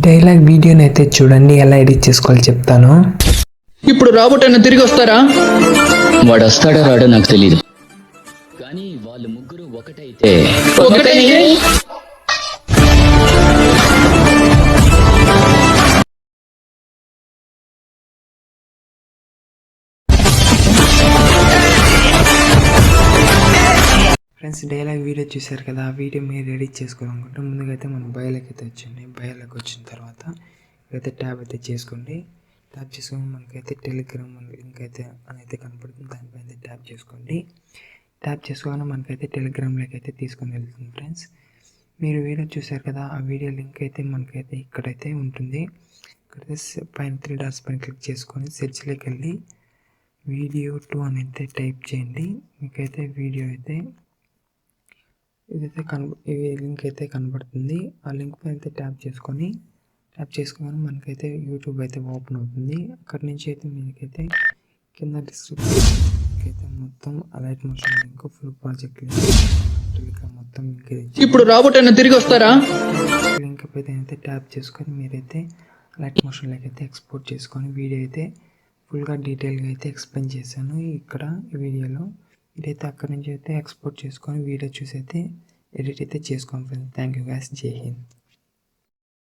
Dialogue వీడియోని అయితే చూడండి, ఎలా ఎడిట్ చేసుకోవాలో చెప్తాను. ఇప్పుడు రాబోట్ అన్న తిరిగి వస్తారా? వాడు వస్తాడో రాడో నాకు తెలియదు, కానీ వాళ్ళు ముగ్గురు ఒకటైతే ఫ్రెండ్స్, డైలాగ్ వీడియో చూశారు కదా. ఆ వీడియో మీరు ఎడిట్ చేసుకోవాలనుకుంటే ముందుగా అయితే మనం బయోలోకి అయితే వచ్చండి. బయోలోకి వచ్చిన తర్వాత ఇక్కడైతే ట్యాబ్ అయితే చేసుకోండి. ట్యాబ్ చేసుకొని మనకైతే టెలిగ్రామ్ లింక్ అయితే అనేది కనపడుతుంది, దానిపైన అయితే ట్యాబ్ చేసుకోండి. ట్యాబ్ చేసుకోగానే మనకైతే టెలిగ్రామ్లోకి అయితే తీసుకొని వెళ్తుంది. ఫ్రెండ్స్, మీరు వీడియో చూశారు కదా, ఆ వీడియో లింక్ అయితే మనకైతే ఇక్కడైతే ఉంటుంది. ఇక్కడైతే పైన 3 డాట్స్ పైన క్లిక్ చేసుకొని సెర్చ్లోకి వెళ్ళి వీడియో 2 అని అయితే టైప్ చేయండి. మీకైతే వీడియో అయితే ఇదైతే ఈ లింక్ అయితే కనబడుతుంది. ఆ లింక్ పైన అయితే ట్యాప్ చేసుకోగానే మనకైతే యూట్యూబ్ అయితే ఓపెన్ అవుతుంది. అక్కడి నుంచి అయితే మీకైతే కింద డిస్క్రిప్షన్ అయితే మొత్తం alight motion link, full project link మొత్తం ఇప్పుడు రాబోట్ అన్న తిరిగి వస్తారా? లింక్ అయితే ట్యాప్ చేసుకొని మీరైతే అలైట్ మోషన్లోకి అయితే ఎక్స్పోర్ట్ చేసుకొని వీడియో అయితే ఫుల్గా డీటెయిల్గా అయితే ఎక్స్ప్లెయిన్ చేశాను ఇక్కడ ఈ వీడియోలో. ఇదైతే అక్కడి నుంచి అయితే ఎక్స్పోర్ట్ చేసుకొని వీడియో చూసి అయితే ఎడిట్ అయితే చేసుకోండి ఫ్రెండ్స్. Thank you guys. జై హింద్.